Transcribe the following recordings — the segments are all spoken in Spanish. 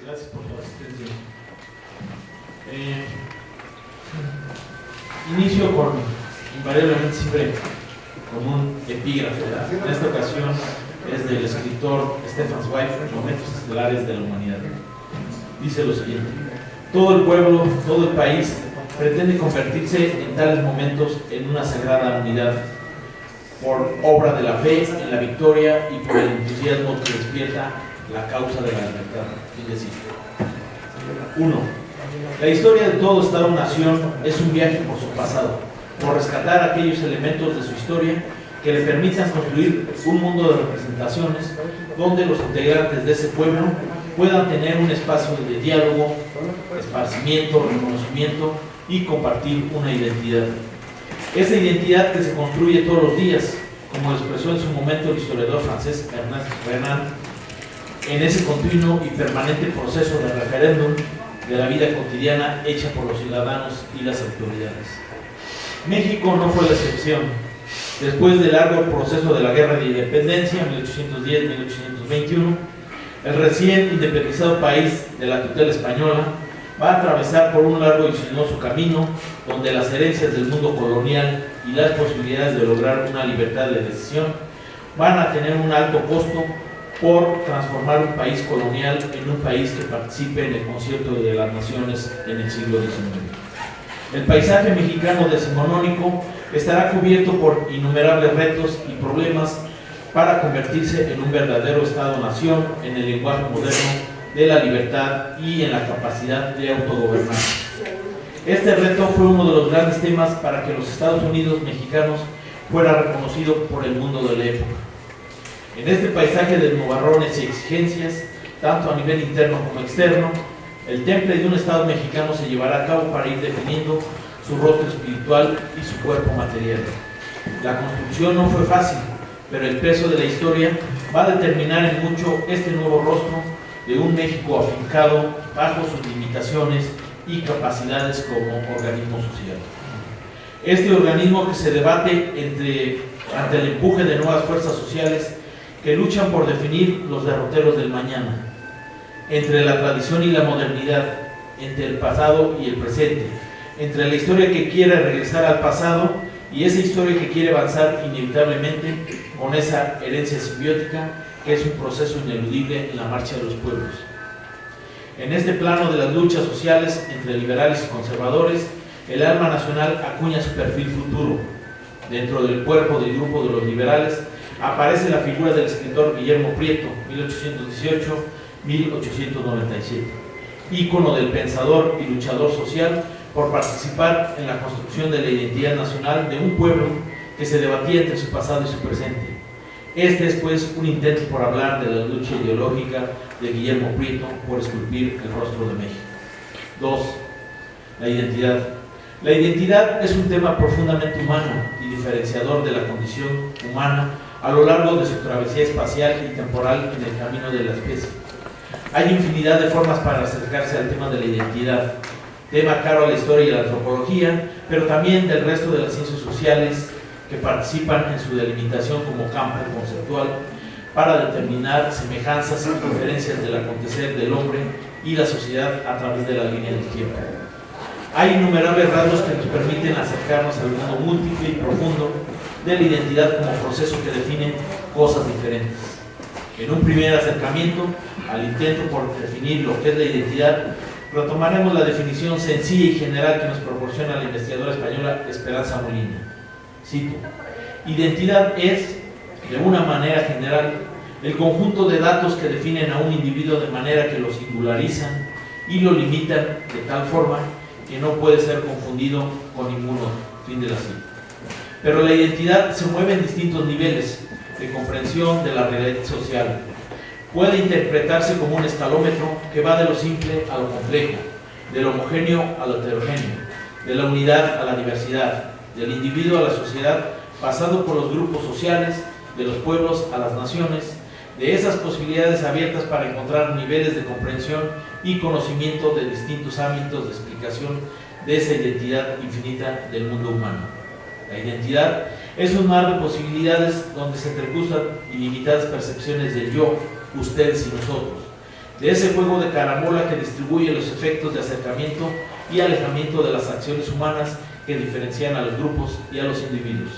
Gracias por su asistencia. Inicio con, invariablemente siempre, con un epígrafe, ¿verdad? En esta ocasión es del escritor Stefan Zweig, Momentos Estelares de la Humanidad. Dice lo siguiente: todo el pueblo, todo el país pretende convertirse en tales momentos en una sagrada unidad, por obra de la fe en la victoria y por el entusiasmo que despierta la causa de la libertad. Es decir, 1. La historia de todo Estado-nación es un viaje por su pasado, por rescatar aquellos elementos de su historia que le permitan construir un mundo de representaciones donde los integrantes de ese pueblo puedan tener un espacio de diálogo, esparcimiento, reconocimiento y compartir una identidad. Esa identidad que se construye todos los días, como lo expresó en su momento el historiador francés Ernest Renan, en ese continuo y permanente proceso de referéndum de la vida cotidiana hecha por los ciudadanos y las autoridades. México no fue la excepción. Después del largo proceso de la Guerra de Independencia, 1810-1821, el recién independizado país de la tutela española va a atravesar por un largo y sinuoso camino donde las herencias del mundo colonial y las posibilidades de lograr una libertad de decisión van a tener un alto costo por transformar un país colonial en un país que participe en el concierto de las naciones en el siglo XIX. El paisaje mexicano decimonónico estará cubierto por innumerables retos y problemas para convertirse en un verdadero Estado-nación en el lenguaje moderno de la libertad y en la capacidad de autogobernar. Este reto fue uno de los grandes temas para que los Estados Unidos mexicanos fuera reconocido por el mundo de la época. En este paisaje de nubarrones y exigencias, tanto a nivel interno como externo, el temple de un Estado mexicano se llevará a cabo para ir definiendo su rostro espiritual y su cuerpo material. La construcción no fue fácil, pero el peso de la historia va a determinar en mucho este nuevo rostro de un México afincado bajo sus limitaciones y capacidades como organismo social. Este organismo que se debate ante el empuje de nuevas fuerzas sociales que luchan por definir los derroteros del mañana, entre la tradición y la modernidad, entre el pasado y el presente, entre la historia que quiere regresar al pasado y esa historia que quiere avanzar inevitablemente con esa herencia simbiótica que es un proceso ineludible en la marcha de los pueblos. En este plano de las luchas sociales entre liberales y conservadores, el alma nacional acuña su perfil futuro. Dentro del cuerpo del grupo de los liberales aparece la figura del escritor Guillermo Prieto, 1818-1897, ícono del pensador y luchador social por participar en la construcción de la identidad nacional de un pueblo que se debatía entre su pasado y su presente. Este es, pues, un intento por hablar de la lucha ideológica de Guillermo Prieto por esculpir el rostro de México. 2. La identidad. La identidad es un tema profundamente humano y diferenciador de la condición humana a lo largo de su travesía espacial y temporal en el camino de la especie. Hay infinidad de formas para acercarse al tema de la identidad, tema caro a la historia y a la antropología, pero también del resto de las ciencias sociales que participan en su delimitación como campo conceptual para determinar semejanzas y diferencias del acontecer del hombre y la sociedad a través de la línea del tiempo. Hay innumerables rasgos que nos permiten acercarnos al mundo múltiple y profundo de la identidad como proceso que define cosas diferentes. En un primer acercamiento al intento por definir lo que es la identidad, retomaremos la definición sencilla y general que nos proporciona la investigadora española Esperanza Molina. Cito: identidad es, de una manera general, el conjunto de datos que definen a un individuo de manera que lo singularizan y lo limitan de tal forma que no puede ser confundido con ningún otro. Fin de la cita. Pero la identidad se mueve en distintos niveles de comprensión de la realidad social. Puede interpretarse como un escalómetro que va de lo simple a lo complejo, del homogéneo a lo heterogéneo, de la unidad a la diversidad, del individuo a la sociedad, pasando por los grupos sociales, de los pueblos a las naciones, de esas posibilidades abiertas para encontrar niveles de comprensión y conocimiento de distintos ámbitos de explicación de esa identidad infinita del mundo humano. La identidad es un mar de posibilidades donde se entrecruzan ilimitadas percepciones del yo, ustedes y nosotros, de ese juego de carambola que distribuye los efectos de acercamiento y alejamiento de las acciones humanas que diferencian a los grupos y a los individuos.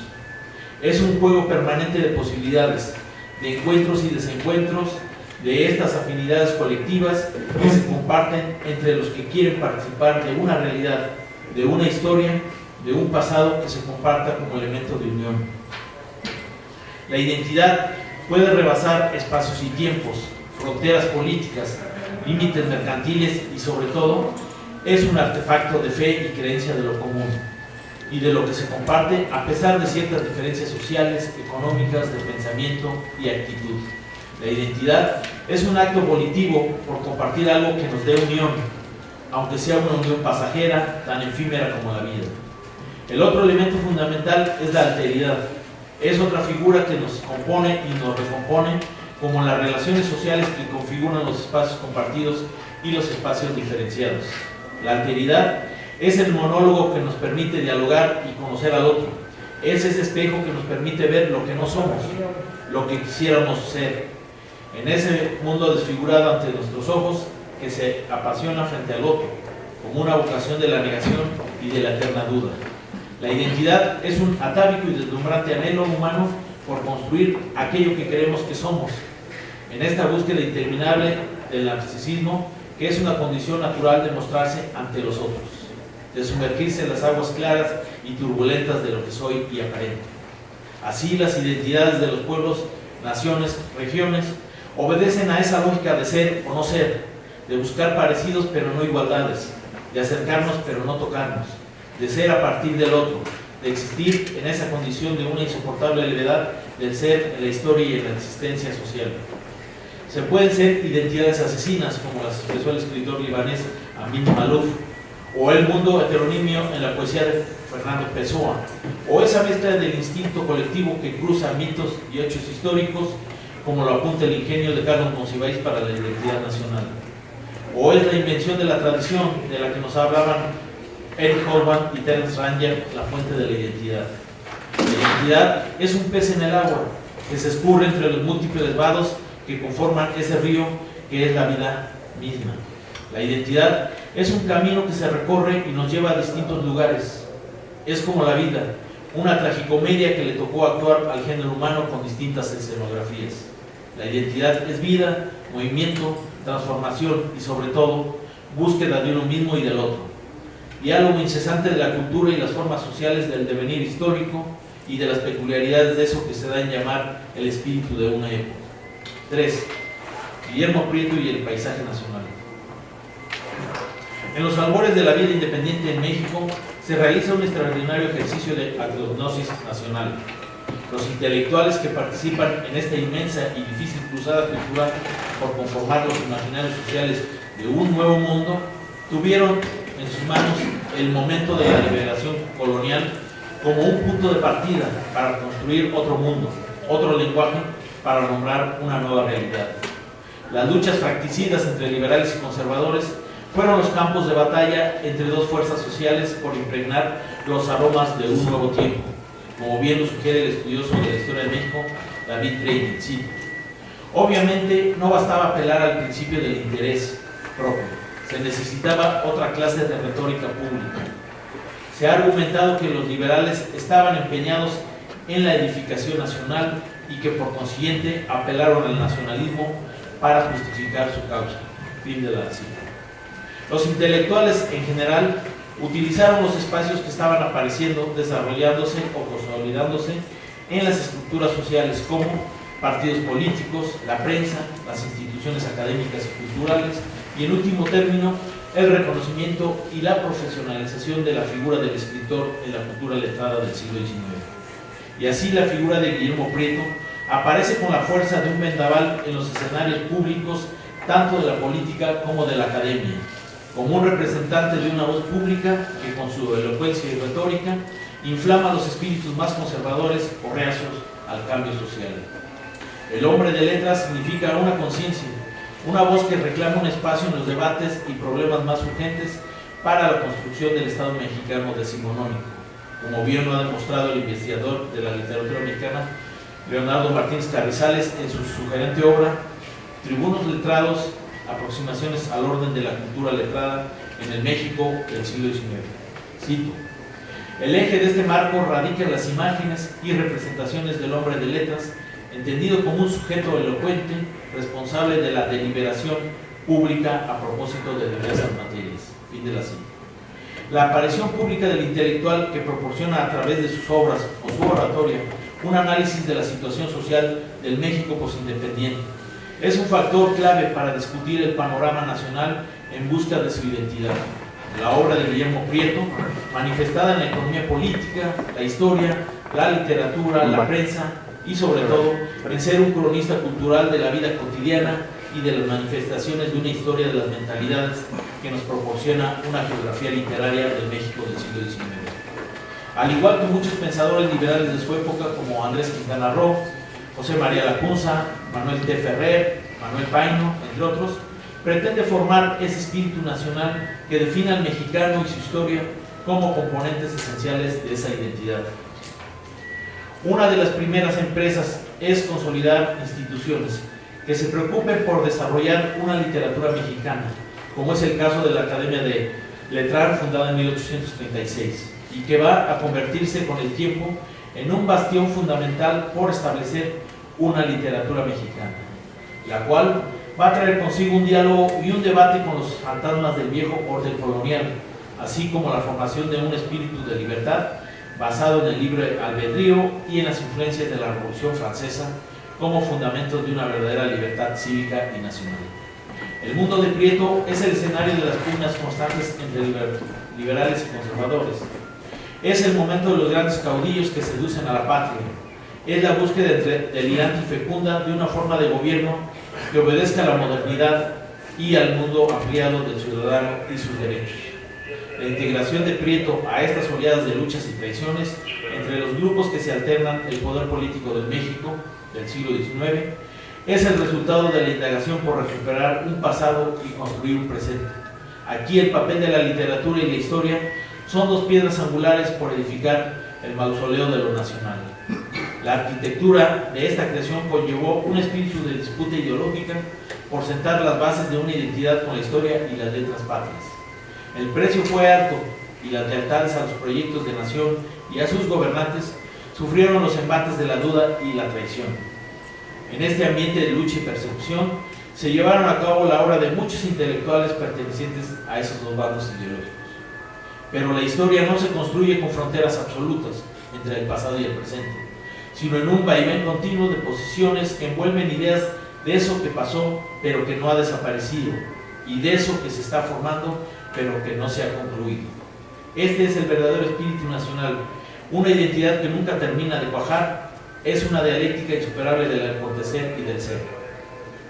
Es un juego permanente de posibilidades, de encuentros y desencuentros, de estas afinidades colectivas que se comparten entre los que quieren participar de una realidad, de una historia, de un pasado que se comparta como elemento de unión. La identidad puede rebasar espacios y tiempos, fronteras políticas, límites mercantiles y sobre todo es un artefacto de fe y creencia de lo común y de lo que se comparte a pesar de ciertas diferencias sociales, económicas, de pensamiento y actitud. La identidad es un acto volitivo por compartir algo que nos dé unión, aunque sea una unión pasajera, tan efímera como la vida. El otro elemento fundamental es la alteridad. Es otra figura que nos compone y nos recompone, como las relaciones sociales que configuran los espacios compartidos y los espacios diferenciados. La alteridad es el monólogo que nos permite dialogar y conocer al otro. Es ese espejo que nos permite ver lo que no somos, lo que quisiéramos ser. En ese mundo desfigurado ante nuestros ojos, que se apasiona frente al otro, como una vocación de la negación y de la eterna duda. La identidad es un atávico y deslumbrante anhelo humano por construir aquello que creemos que somos, en esta búsqueda interminable del narcisismo, que es una condición natural de mostrarse ante los otros, de sumergirse en las aguas claras y turbulentas de lo que soy y aparento. Así, las identidades de los pueblos, naciones, regiones, obedecen a esa lógica de ser o no ser, de buscar parecidos pero no igualdades, de acercarnos pero no tocarnos, de ser a partir del otro, de existir en esa condición de una insoportable levedad del ser en la historia y en la existencia social. Se pueden ser identidades asesinas, como las expresó el escritor libanés Amin Maalouf, o el mundo heteronimio en la poesía de Fernando Pessoa, o esa mezcla del instinto colectivo que cruza mitos y hechos históricos, como lo apunta el ingenio de Carlos Monsiváis para la identidad nacional, o es la invención de la tradición de la que nos hablaban Eric Hobsbawm y Terence Ranger, la fuente de la identidad. La identidad es un pez en el agua que se escurre entre los múltiples vados que conforman ese río que es la vida misma. La identidad es un camino que se recorre y nos lleva a distintos lugares. Es como la vida, una tragicomedia que le tocó actuar al género humano con distintas escenografías. La identidad es vida, movimiento, transformación y sobre todo búsqueda de uno mismo y del otro. Diálogo incesante de la cultura y las formas sociales del devenir histórico y de las peculiaridades de eso que se da en llamar el espíritu de una época. 3. Guillermo Prieto y el paisaje nacional. En los albores de la vida independiente en México se realiza un extraordinario ejercicio de agnosis nacional. Los intelectuales que participan en esta inmensa y difícil cruzada cultural por conformar los imaginarios sociales de un nuevo mundo tuvieron en sus manos el momento de la liberación colonial como un punto de partida para construir otro mundo, otro lenguaje para nombrar una nueva realidad. Las luchas fratricidas entre liberales y conservadores fueron los campos de batalla entre dos fuerzas sociales por impregnar los aromas de un nuevo tiempo, como bien lo sugiere el estudioso de la historia de México, David Breitbart. Obviamente no bastaba apelar al principio del interés propio, se necesitaba otra clase de retórica pública. Se ha argumentado que los liberales estaban empeñados en la edificación nacional y que por consiguiente apelaron al nacionalismo para justificar su causa. Fin de la cita. Los intelectuales en general utilizaron los espacios que estaban apareciendo, desarrollándose o consolidándose en las estructuras sociales como partidos políticos, la prensa, las instituciones académicas y culturales y en último término el reconocimiento y la profesionalización de la figura del escritor en la cultura letrada del siglo XIX. Y así la figura de Guillermo Prieto aparece con la fuerza de un vendaval en los escenarios públicos tanto de la política como de la academia, como un representante de una voz pública que con su elocuencia y retórica inflama los espíritus más conservadores o reacios al cambio social. El hombre de letras significa una conciencia, una voz que reclama un espacio en los debates y problemas más urgentes para la construcción del Estado mexicano decimonónico, como bien lo ha demostrado el investigador de la literatura mexicana Leonardo Martínez Carrizales en su sugerente obra Tribunos letrados aproximaciones al orden de la cultura letrada en el México del siglo XIX. Cito: el eje de este marco radica en las imágenes y representaciones del hombre de letras, entendido como un sujeto elocuente, responsable de la deliberación pública a propósito de diversas materias. Fin de la cita. La aparición pública del intelectual, que proporciona a través de sus obras o su oratoria un análisis de la situación social del México posindependiente, es un factor clave para discutir el panorama nacional en busca de su identidad. La obra de Guillermo Prieto, manifestada en la economía política, la historia, la literatura, la prensa y sobre todo en ser un cronista cultural de la vida cotidiana y de las manifestaciones de una historia de las mentalidades que nos proporciona una geografía literaria del México del siglo XIX. Al igual que muchos pensadores liberales de su época como Andrés Quintana Roo, José María Lacunza, Manuel T. Ferrer, Manuel Paino, entre otros, pretende formar ese espíritu nacional que define al mexicano y su historia como componentes esenciales de esa identidad. Una de las primeras empresas es consolidar instituciones que se preocupen por desarrollar una literatura mexicana, como es el caso de la Academia de Letrar, fundada en 1836, y que va a convertirse con el tiempo en un bastión fundamental por establecer una literatura mexicana, la cual va a traer consigo un diálogo y un debate con los fantasmas del viejo orden colonial, así como la formación de un espíritu de libertad basado en el libre albedrío y en las influencias de la Revolución Francesa como fundamentos de una verdadera libertad cívica y nacional. El mundo de Prieto es el escenario de las pugnas constantes entre liberales y conservadores. Es el momento de los grandes caudillos que seducen a la patria. Es la búsqueda delirante y fecunda de una forma de gobierno que obedezca a la modernidad y al mundo ampliado del ciudadano y sus derechos. La integración de Prieto a estas oleadas de luchas y traiciones entre los grupos que se alternan el poder político de México del siglo XIX es el resultado de la indagación por recuperar un pasado y construir un presente. Aquí el papel de la literatura y la historia son dos piedras angulares por edificar el mausoleo de lo nacional. La arquitectura de esta creación conllevó un espíritu de disputa ideológica por sentar las bases de una identidad con la historia y las letras patrias. El precio fue alto y las lealtades a los proyectos de nación y a sus gobernantes sufrieron los embates de la duda y la traición. En este ambiente de lucha y persecución se llevaron a cabo la obra de muchos intelectuales pertenecientes a esos dos bandos ideológicos. Pero la historia no se construye con fronteras absolutas entre el pasado y el presente, sino en un vaivén continuo de posiciones que envuelven ideas de eso que pasó pero que no ha desaparecido y de eso que se está formando pero que no se ha concluido. Este es el verdadero espíritu nacional, una identidad que nunca termina de cuajar, es una dialéctica insuperable del acontecer y del ser.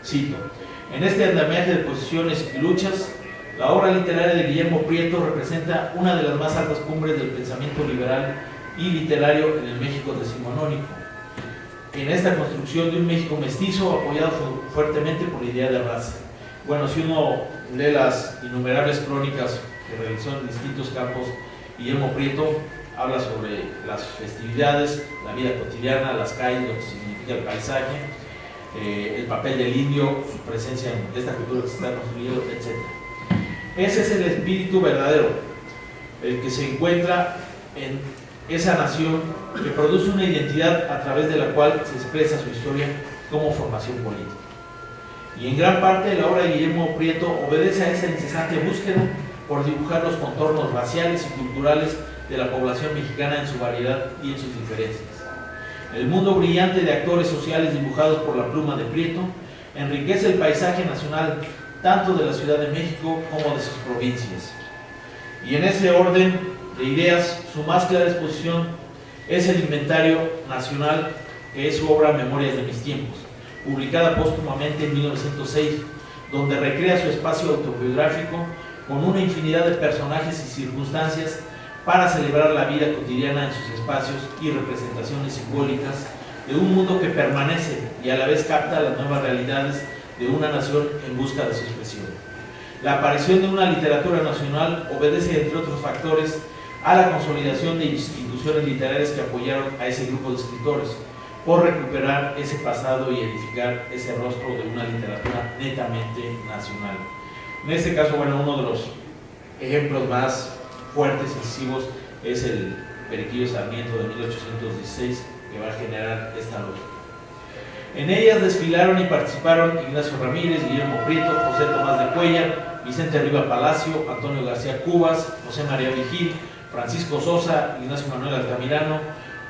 Cito: en este andamiaje de posiciones y luchas, la obra literaria de Guillermo Prieto representa una de las más altas cumbres del pensamiento liberal y literario en el México decimonónico. En esta construcción de un México mestizo apoyado fuertemente por la idea de raza. Bueno, si uno lee las innumerables crónicas que realizó en distintos campos, Guillermo Prieto habla sobre las festividades, la vida cotidiana, las calles, lo que significa el paisaje, el papel del indio, su presencia en esta cultura que se está construyendo, etc. Ese es el espíritu verdadero, el que se encuentra en esa nación que produce una identidad a través de la cual se expresa su historia como formación política. Y en gran parte la obra de Guillermo Prieto obedece a esa incesante búsqueda por dibujar los contornos raciales y culturales de la población mexicana en su variedad y en sus diferencias. El mundo brillante de actores sociales dibujados por la pluma de Prieto enriquece el paisaje nacional tanto de la Ciudad de México como de sus provincias. Y en ese orden de ideas, su más clara exposición es el Inventario Nacional, que es su obra Memorias de mis tiempos, publicada póstumamente en 1906, donde recrea su espacio autobiográfico con una infinidad de personajes y circunstancias para celebrar la vida cotidiana en sus espacios y representaciones simbólicas de un mundo que permanece y a la vez capta las nuevas realidades de una nación en busca de su expresión. La aparición de una literatura nacional obedece, entre otros factores, a la consolidación de instituciones literarias que apoyaron a ese grupo de escritores, por recuperar ese pasado y edificar ese rostro de una literatura netamente nacional. En este caso, bueno, uno de los ejemplos más fuertes y incisivos es el Periquillo Sarmiento de 1816, que va a generar esta lucha. En ellas desfilaron y participaron Ignacio Ramírez, Guillermo Prieto, José Tomás de Cuellar, Vicente Riva Palacio, Antonio García Cubas, José María Vigil, Francisco Sosa, Ignacio Manuel Altamirano,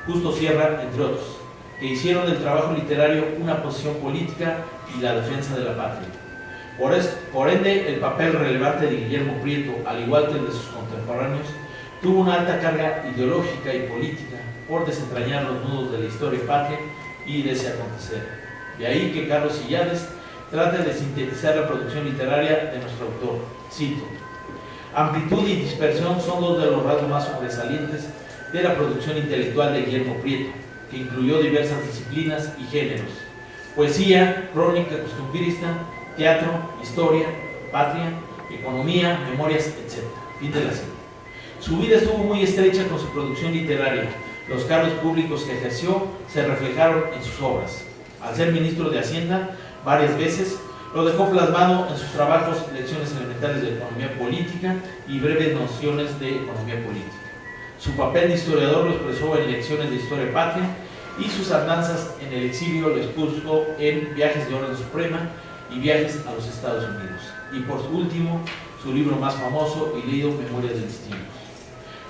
Justo Sierra, entre otros, que hicieron del trabajo literario una posición política y la defensa de la patria. Por ende, el papel relevante de Guillermo Prieto, al igual que el de sus contemporáneos, tuvo una alta carga ideológica y política por desentrañar los nudos de la historia patria y de ese acontecer. De ahí que Carlos Illades trate de sintetizar la producción literaria de nuestro autor. Cito: amplitud y dispersión son dos de los rasgos más sobresalientes de la producción intelectual de Guillermo Prieto, que incluyó diversas disciplinas y géneros: poesía, crónica costumbrista, teatro, historia, patria, economía, memorias, etc. Fin de la cita. Su vida estuvo muy estrecha con su producción literaria. Los cargos públicos que ejerció se reflejaron en sus obras. Al ser ministro de Hacienda varias veces, lo dejó plasmado en sus trabajos Lecciones elementales de economía política y Breves nociones de economía política. Su papel de historiador lo expresó en Lecciones de historia patria y sus andanzas en el exilio lo expuso en Viajes de orden suprema y Viajes a los Estados Unidos. Y por último, su libro más famoso y leído, Memorias de Destinos.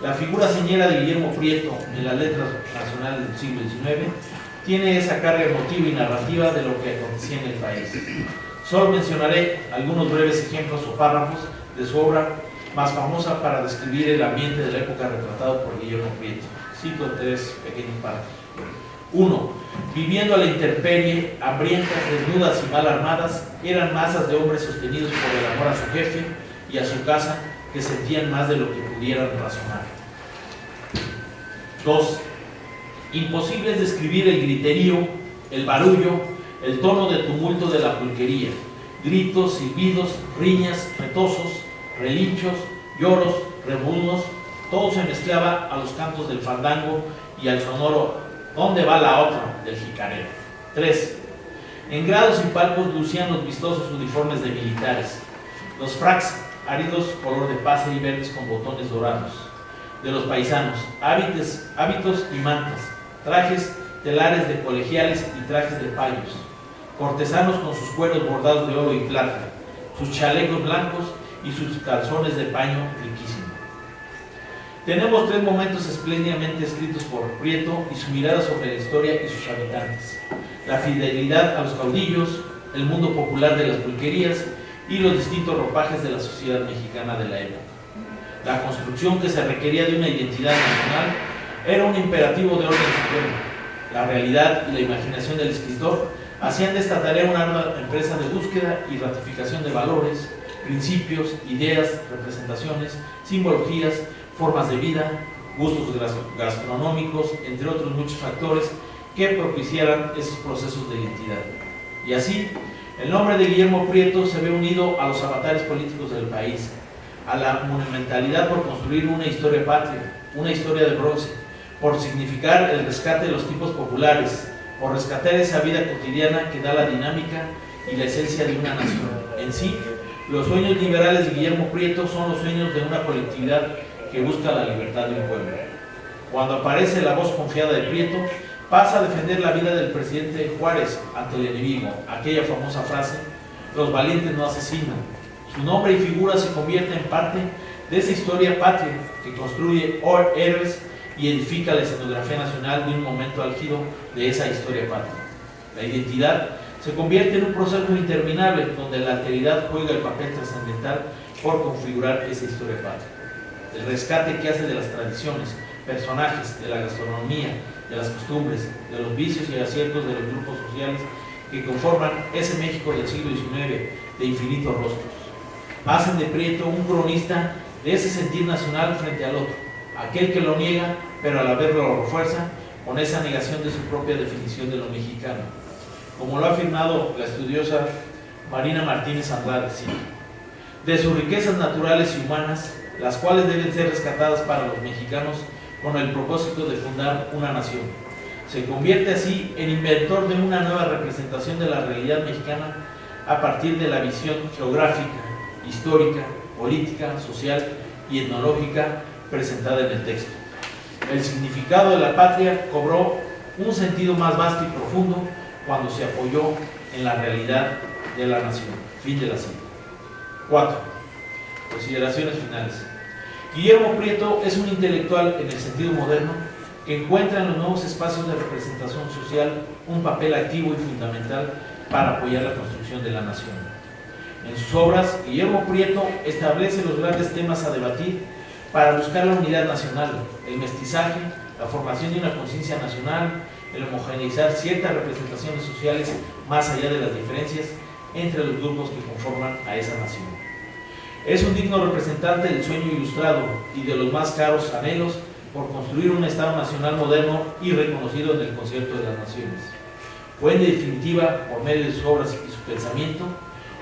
La figura señera de Guillermo Prieto en las letras nacionales del siglo XIX tiene esa carga emotiva y narrativa de lo que acontecía en el país. Solo mencionaré algunos breves ejemplos o párrafos de su obra más famosa para describir el ambiente de la época retratado por Guillermo Prieto. Cito tres pequeños párrafos. 1. Viviendo a la intemperie, hambrientas, desnudas y mal armadas, eran masas de hombres sostenidos por el amor a su jefe y a su casa, que sentían más de lo que pudieran razonar. 2. Imposible es describir el griterío, el barullo, el tono de tumulto de la pulquería: gritos, silbidos, riñas, retozos, relinchos, lloros, rebudos, todo se mezclaba a los cantos del fandango y al sonoro ¿dónde va la otra? Del jicarero. 3. En grados y palcos lucían los vistosos uniformes de militares, los fracs áridos color de pasa y verdes con botones dorados, de los paisanos, hábitos y mantas, trajes telares de colegiales y trajes de payos, cortesanos con sus cueros bordados de oro y plata, sus chalecos blancos y sus calzones de paño riquísimo. Tenemos tres momentos espléndidamente escritos por Prieto y su mirada sobre la historia y sus habitantes: la fidelidad a los caudillos, el mundo popular de las pulquerías y los distintos ropajes de la sociedad mexicana de la época. La construcción que se requería de una identidad nacional era un imperativo de orden supremo. La realidad y la imaginación del escritor hacían de esta tarea una ardua empresa de búsqueda y ratificación de valores, principios, ideas, representaciones, simbologías, formas de vida, gustos gastronómicos, entre otros muchos factores que propiciaran esos procesos de identidad. Y así, el nombre de Guillermo Prieto se ve unido a los avatares políticos del país, a la monumentalidad por construir una historia patria, una historia de bronce, por significar el rescate de los tipos populares, por rescatar esa vida cotidiana que da la dinámica y la esencia de una nación. En sí, los sueños liberales de Guillermo Prieto son los sueños de una colectividad que busca la libertad de un pueblo. Cuando aparece la voz confiada de Prieto, pasa a defender la vida del presidente Juárez ante el enemigo, aquella famosa frase: los valientes no asesinan. Su nombre y figura se convierte en parte de esa historia patria que construye héroes y edifica la escenografía nacional de un momento álgido de esa historia patria. La identidad se convierte en un proceso interminable donde la alteridad juega el papel trascendental por configurar esa historia patria. El rescate que hace de las tradiciones, personajes, de la gastronomía, de las costumbres, de los vicios y aciertos de los grupos sociales que conforman ese México del siglo XIX de infinitos rostros, hacen de Prieto un cronista de ese sentir nacional frente al otro, aquel que lo niega, pero a la vez lo refuerza con esa negación de su propia definición de lo mexicano. Como lo ha afirmado la estudiosa Marina Martínez Andrade, sí, de sus riquezas naturales y humanas, las cuales deben ser rescatadas para los mexicanos con el propósito de fundar una nación. Se convierte así en inventor de una nueva representación de la realidad mexicana a partir de la visión geográfica, histórica, política, social y etnológica presentada en el texto. El significado de la patria cobró un sentido más vasto y profundo cuando se apoyó en la realidad de la nación. Fin de la cita. 4. Consideraciones finales. Guillermo Prieto es un intelectual en el sentido moderno que encuentra en los nuevos espacios de representación social un papel activo y fundamental para apoyar la construcción de la nación. En sus obras, Guillermo Prieto establece los grandes temas a debatir para buscar la unidad nacional, el mestizaje, la formación de una conciencia nacional, el homogeneizar ciertas representaciones sociales más allá de las diferencias entre los grupos que conforman a esa nación. Es un digno representante del sueño ilustrado y de los más caros anhelos por construir un Estado nacional moderno y reconocido en el concierto de las naciones. Fue en definitiva, por medio de sus obras y su pensamiento,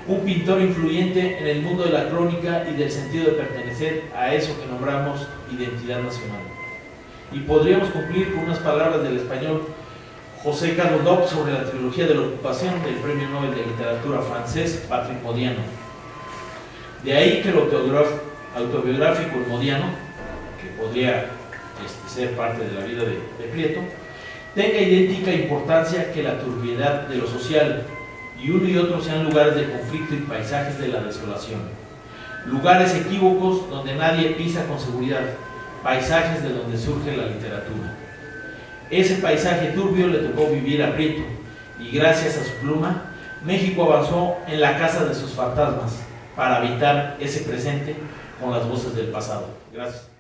un pintor influyente en el mundo de la crónica y del sentido de pertenecer a eso que nombramos identidad nacional. Y podríamos concluir con unas palabras del español José Carlos Dobbs sobre la trilogía de la ocupación del Premio Nobel de Literatura francés Patrick Modiano. De ahí que lo autobiográfico de Modiano, que podría ser parte de la vida de Prieto, tenga idéntica importancia que la turbiedad de lo social, y uno y otro sean lugares de conflicto y paisajes de la desolación. Lugares equívocos donde nadie pisa con seguridad, paisajes de donde surge la literatura. Ese paisaje turbio le tocó vivir a Prieto, y gracias a su pluma, México avanzó en la casa de sus fantasmas para habitar ese presente con las voces del pasado. Gracias.